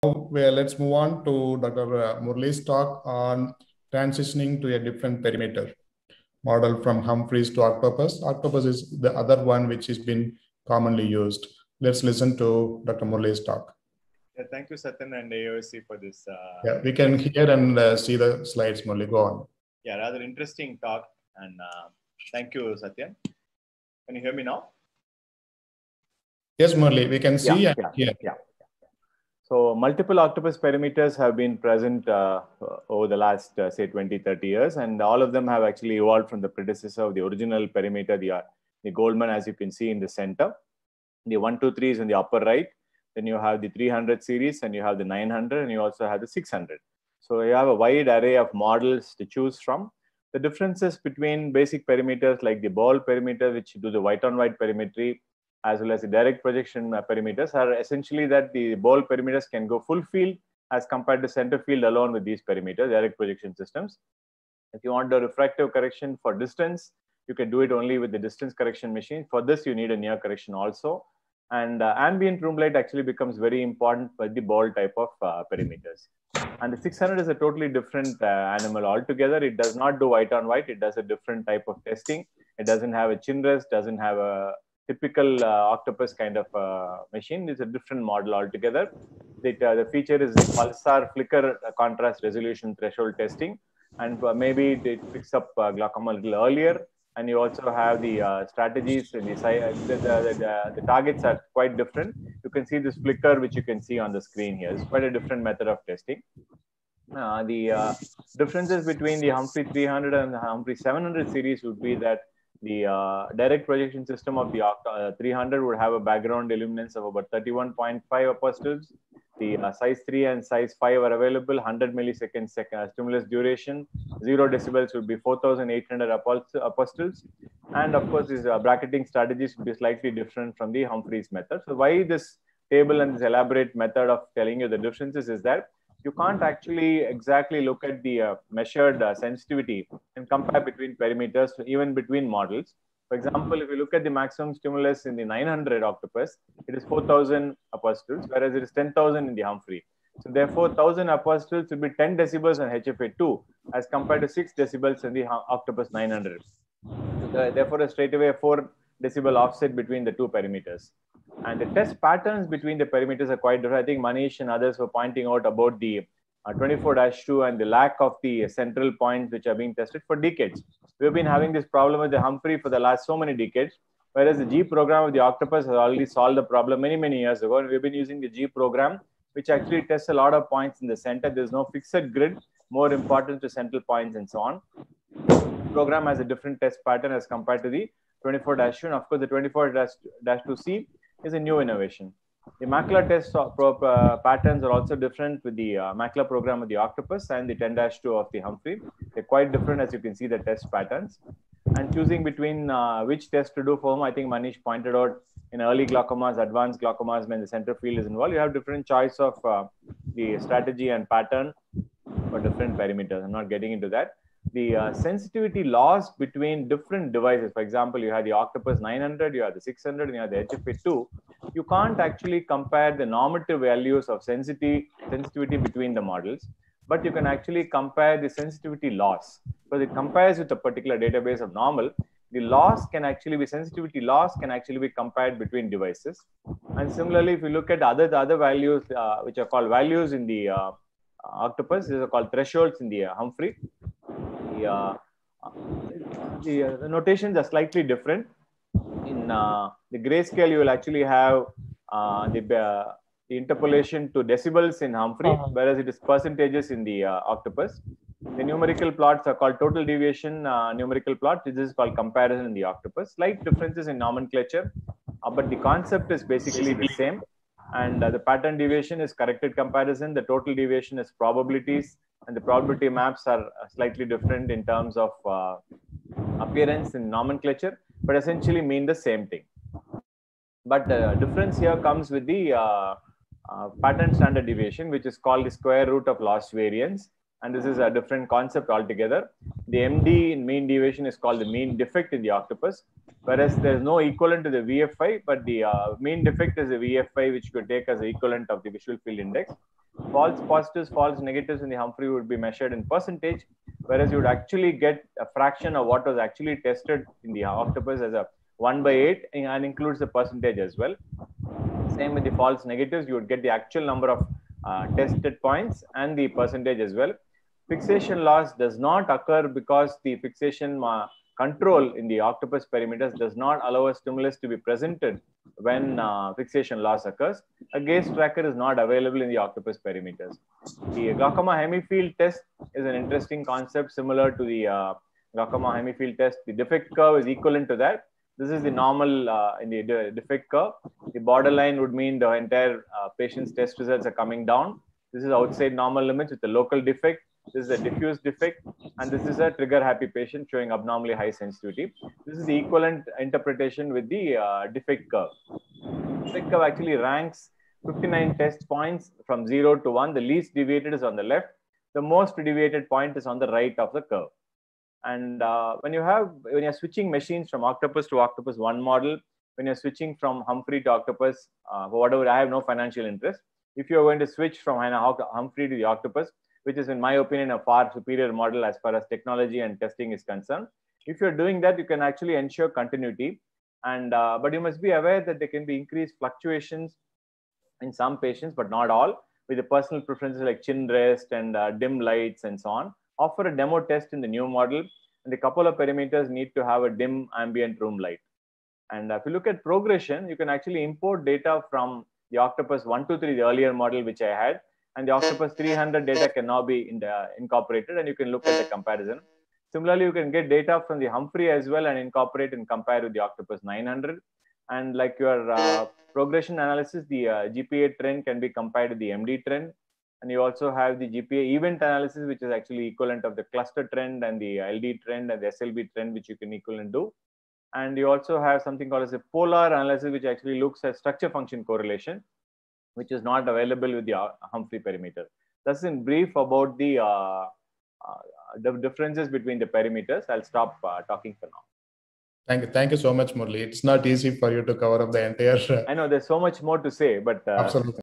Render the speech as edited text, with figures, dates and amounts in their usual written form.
Let's move on to Dr. Murali's talk on transitioning to a different perimeter model from Humphreys to Octopus. Octopus is the other one which has been commonly used. Let's listen to Dr. Murali's talk. Yeah, thank you, Satyan and AOC for this. Yeah, we can hear and see the slides, Murali. Go on. Yeah, rather interesting talk. And thank you, Satyan. Can you hear me now? Yes, Murali, we can see and hear. Yeah. So multiple octopus perimeters have been present over the last, say, 20, 30 years. And all of them have actually evolved from the predecessor of the original perimeter, the Goldman, as you can see in the center. The 1, 2, 3 is in the upper right. Then you have the 300 series, and you have the 900, and you also have the 600. So you have a wide array of models to choose from. The differences between basic perimeters like the ball perimeter, which do the white-on-white perimetry, as well as the direct projection perimeters, are essentially that the ball perimeters can go full field as compared to center field alone with these perimeters, direct projection systems. If you want the refractive correction for distance, you can do it only with the distance correction machine. For this, you need a near correction also. And ambient room light actually becomes very important for the ball type of perimeters. And the 600 is a totally different animal altogether. It does not do white on white. It does a different type of testing. It doesn't have a chin rest, doesn't have a typical octopus kind of machine. It's a different model altogether. The feature is pulsar flicker contrast resolution threshold testing. And maybe it picks up glaucoma a little earlier. And you also have the strategies, and the targets are quite different. You can see this flicker, which you can see on the screen here. It's quite a different method of testing. The differences between the Humphrey 300 and the Humphrey 700 series would be that the direct projection system of the 300 would have a background illuminance of about 31.5 apostles. The size 3 and size 5 are available, 100 millisecond stimulus duration, 0 decibels would be 4,800 apostles. And of course, these bracketing strategies would be slightly different from the Humphreys method. So why this table and this elaborate method of telling you the differences is that you can't actually exactly look at the measured sensitivity and compare between perimeters, even between models. For example, if you look at the maximum stimulus in the 900 octopus, it is 4,000 apostles, whereas it is 10,000 in the Humphrey. So therefore, 1,000 apostles will be 10 decibels on HFA2 as compared to 6 decibels in the octopus 900. So therefore, straight away a 4 decibel offset between the two perimeters. And the test patterns between the perimeters are quite different. I think Manish and others were pointing out about the 24-2 and the lack of the central points which are being tested for decades. We've been having this problem with the Humphrey for the last so many decades, whereas the G program of the octopus has already solved the problem many, many years ago. And we've been using the G program, which actually tests a lot of points in the center. There's no fixed grid, more important to central points and so on. The program has a different test pattern as compared to the 24-2. And of course, the 24-2C is a new innovation. The macula test patterns are also different with the macula program of the octopus and the 10-2 of the Humphrey. They're quite different, as you can see the test patterns. And choosing between which test to do for whom, I think Manish pointed out in early glaucomas, advanced glaucomas, when the center field is involved, you have different choice of the strategy and pattern for different perimeters. I'm not getting into that. The sensitivity loss between different devices. For example, you have the Octopus 900, you have the 600, and you have the HFA2. You can't actually compare the normative values of sensitivity between the models, but you can actually compare the sensitivity loss. Because it compares with a particular database of normal, the loss can actually be, sensitivity loss can actually be compared between devices. And similarly, if you look at the other values, which are called values in the Octopus, these are called thresholds in the Humphrey. The notations are slightly different. In the grayscale, you will actually have the interpolation to decibels in Humphrey, whereas it is percentages in the Octopus. The numerical plots are called total deviation numerical plot. This is called comparison in the Octopus. Slight differences in nomenclature, but the concept is basically the same. And the pattern deviation is corrected comparison. The total deviation is probabilities. And the probability maps are slightly different in terms of appearance and nomenclature, but essentially mean the same thing. But the difference here comes with the pattern standard deviation, which is called the square root of loss variance. And this is a different concept altogether. The MD in mean deviation is called the mean defect in the Octopus, whereas there is no equivalent to the VFI, but the mean defect is a VFI, which you could take as the equivalent of the visual field index. false positives, false negatives in the Humphrey would be measured in percentage, whereas you would actually get a fraction of what was actually tested in the octopus as a 1/8 and includes the percentage as well. Same with the false negatives, you would get the actual number of tested points and the percentage as well. Fixation loss does not occur because the fixation control in the octopus perimeters does not allow a stimulus to be presented when fixation loss occurs. A gaze tracker is not available in the octopus perimeters. The glaucoma hemifield test is an interesting concept similar to the glaucoma hemifield test. The defect curve is equivalent to that. This is the normal in the defect curve. The borderline would mean the entire patient's test results are coming down. This is outside normal limits with the local defect. This is a diffuse defect, and this is a trigger happy patient showing abnormally high sensitivity. This is the equivalent interpretation with the defect curve. Defect curve actually ranks 59 test points from 0 to 1. The least deviated is on the left. The most deviated point is on the right of the curve. And when you're switching machines from octopus to octopus 1 model, when you're switching from Humphrey to octopus, for whatever, I have no financial interest. If you're going to switch from Humphrey to the octopus, which is in my opinion a far superior model as far as technology and testing is concerned, if you're doing that, you can actually ensure continuity. And but you must be aware that there can be increased fluctuations in some patients, but not all, with the personal preferences like chin rest and dim lights and so on. Offer a demo test in the new model, and a couple of perimeters need to have a dim ambient room light. And if you look at progression, you can actually import data from the Octopus 123, the earlier model which I had, and the Octopus 300 data can now be incorporated, and you can look at the comparison. Similarly, you can get data from the Humphrey as well and incorporate and compare with the Octopus 900. And like your progression analysis, the GPA trend can be compared to the MD trend. And you also have the GPA event analysis, which is actually equivalent of the cluster trend and the LD trend and the SLB trend, which you can equivalent do. And you also have something called as a polar analysis, which actually looks at structure function correlation, which is not available with the Humphrey perimeter. That's in brief about the differences between the perimeters. I'll stop talking for now. Thank you so much, Murli. It's not easy for you to cover up the entire. I know there's so much more to say, but absolutely.